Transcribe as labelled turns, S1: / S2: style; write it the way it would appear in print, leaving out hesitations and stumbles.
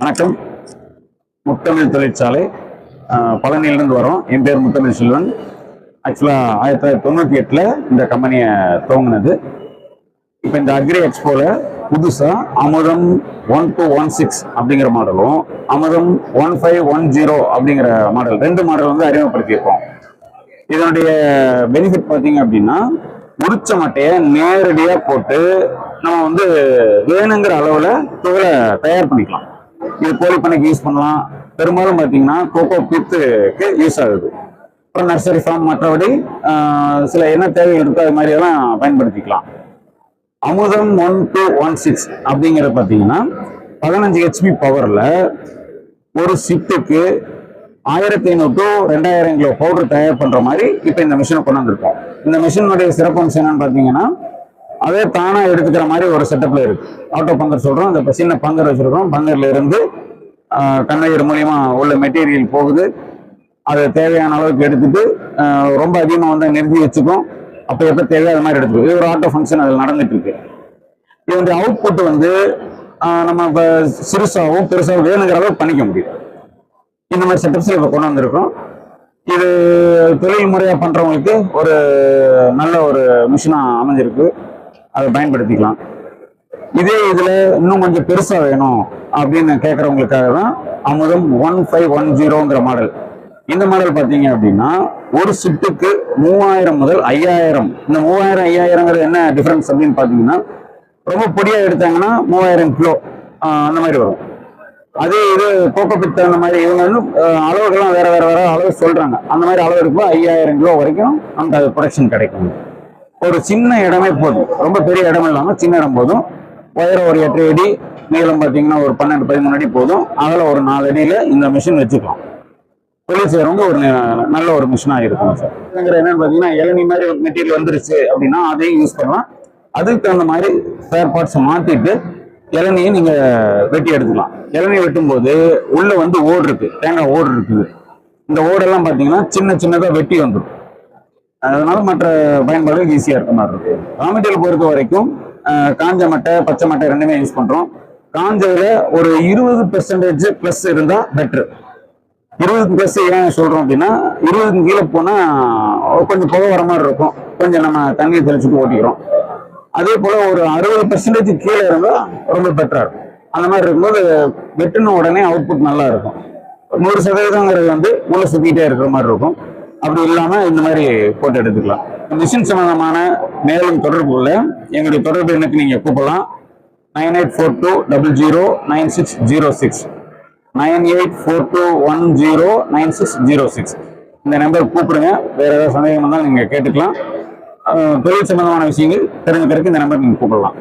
S1: வணக்கம். முத்தமிழ் தொழிற்சாலை பழனியிலிருந்து வரோம். என் பேர் முத்தமிழ் செல்வன். ஆக்சுவலாக 1998 இந்த கம்பெனியை துவங்கினது. இப்போ இந்த அக்ரி எக்ஸ்போல புதுசாக அமுதம் 1216 அப்படிங்கிற மாடலும் அமுதம் 1510 அப்படிங்கிற மாடல், ரெண்டு மாடல் வந்து அறிமுகப்படுத்தியிருக்கோம். இதனுடைய பெனிஃபிட் பார்த்தீங்க அப்படின்னா, முடிச்ச மட்டையை நேரடியாக போட்டு நம்ம வந்து வேணுங்கிற அளவில் துகளை தயார் பண்ணிக்கலாம். இது கோழி பண்ணைக்கு யூஸ் பண்ணலாம். பெரும்பாலும் பார்த்தீங்கன்னா கோகோ பித்துக்கு யூஸ் ஆகுது. அப்புறம் நர்சரி ஃபார்ம், மற்றபடி சில என்ன தேவைகள் இருக்கோ அது மாதிரி எல்லாம் பயன்படுத்திக்கலாம். அமுதம் 1216 அப்படிங்கிறது பார்த்தீங்கன்னா 15 HP பவர்ல ஒரு ஷிஃப்ட்டுக்கு 1500 to 2000 கிலோ பவுடர் தயார் பண்ற மாதிரி இப்போ இந்த மிஷினை கொண்டு வந்திருக்கோம். இந்த மிஷினுடைய சிறப்பம்சம் என்னன்னு பார்த்தீங்கன்னா, அதே தானா எடுத்துக்கிற மாதிரி ஒரு செட்டப்ல இருக்கு. ஆட்டோ பங்கர் சொல்றோம். இந்த சின்ன பங்கர் வச்சிருக்கோம். பங்கர்ல இருந்து கன்வேயர் மூலியமா உள்ள மெட்டீரியல் போகுது. அது தேவையான அளவுக்கு எடுத்துட்டு ரொம்ப அதிகமாக வந்து நிறுத்தி வச்சுக்கும். அப்போ எப்போ தேவையோ அது மாதிரி எடுத்துக்கும். இது ஒரு ஆட்டோ ஃபங்க்ஷன் அதில் நடந்துட்டு இருக்கு. இதனுடைய அவுட்புட் வந்து நம்ம இப்போ சிறுசாகவும் பெருசாகவும் வேணுங்கிற அளவுக்கு பண்ணிக்க முடியும். இந்த மாதிரி செட்டப்ஸில் இப்போ கொண்டு வந்திருக்கோம். இது தொழில் முறையாக பண்ணுறவங்களுக்கு ஒரு நல்ல ஒரு மிஷினாக அமைஞ்சிருக்கு. அதை பயன்படுத்திக்கலாம். இதே இதில் இன்னும் கொஞ்சம் பெருசாக வேணும் அப்படின்னு கேட்குறவங்களுக்காக தான் அமுதம் 1510 மாடல். இந்த மாடல் பார்த்தீங்க அப்படின்னா ஒரு ஷிஃப்ட்டுக்கு 3000 முதல் 5000. இந்த 3000 5000ங்கிறது என்ன டிஃபரன்ஸ் அப்படின்னு பார்த்தீங்கன்னா, ரொம்ப பொடியாக எடுத்தாங்கன்னா 3000 கிலோ அந்த மாதிரி வரும். அதே இது கோகோ பித் அந்த மாதிரி இவங்க வந்து அளவுகள்லாம் வேற அளவு சொல்றாங்க. அந்த மாதிரி அளவு இருக்கும் 5000 கிலோ வரைக்கும் அந்த ப்ரொடக்ஷன் கிடைக்கும். ஒரு சின்ன இடமே போதும், ரொம்ப பெரிய இடம் இல்லாமல் சின்ன இடம் போதும். உயரம் ஒரு 8 அடி, நீளம் பார்த்தீங்கன்னா ஒரு 12-13 அடி போதும். அதில் ஒரு 4 அடியில் இந்த மிஷின் வச்சுக்கலாம். தொழில் செய்யறவங்க ஒரு நல்ல ஒரு மிஷினாக இருக்கும் சார். என்னன்னு பார்த்தீங்கன்னா, இளநீ மாதிரி ஒரு மெட்டீரியல் வந்துருச்சு அப்படின்னா அதையும் யூஸ் பண்ணலாம். அதுக்கு தகுந்த மாதிரி ஸ்பேர் பார்ட்ஸை மாற்றிட்டு இளநியை நீங்கள் வெட்டி எடுத்துக்கலாம். இளநியை வெட்டும்போது உள்ள வந்து ஓடு இருக்கு, தேங்காய் ஓடு இருக்குது. இந்த ஓடெல்லாம் பார்த்தீங்கன்னா சின்னதாக வெட்டி வந்துடும். அதனால மற்ற பயன்பாடுகள் ஈஸியாக இருக்க மாதிரி இருக்கு. ரா மெட்டீரியல் பொறுத்த வரைக்கும் காஞ்ச மட்டை, பச்சை மட்டை ரெண்டுமே யூஸ் பண்ணுறோம். காஞ்சதுல ஒரு 20% ப்ளஸ் இருந்தால் பெட்ரு. 20+ ஏன் சொல்கிறோம் அப்படின்னா, 20க்கு கீழே போனால் கொஞ்சம் புகை வர மாதிரி இருக்கும். கொஞ்சம் நம்ம தண்ணியை தெளிச்சுட்டு ஓட்டிக்கிறோம். அதே போல் ஒரு 60% கீழே இருந்தால் ரொம்ப பெட்டராக இருக்கும். அந்த மாதிரி இருக்கும்போது வெட்டின உடனே அவுட்புட் நல்லா இருக்கும். 100% வந்து உள்ள சுற்றிக்கிட்டே இருக்கிற மாதிரி இருக்கும். அப்படி இல்லாமல் இந்த மாதிரி போட்டு எடுத்துக்கலாம். மிஷின் சம்பந்தமான மேலும் தொடர்புள்ள எங்களுடைய தொடர்பு எண்ணுக்கு நீங்கள் கூப்பிடலாம். 9842009606 9842109606 இந்த நம்பர் கூப்பிடுங்க. வேற ஏதாவது சந்தேகம் இருந்தாலும் நீங்கள் கேட்டுக்கலாம். தொழில் சம்பந்தமான விஷயங்கள் தெரிஞ்சுக்கிறதுக்கு இந்த நம்பர் நீங்கள் கூப்பிடலாம்.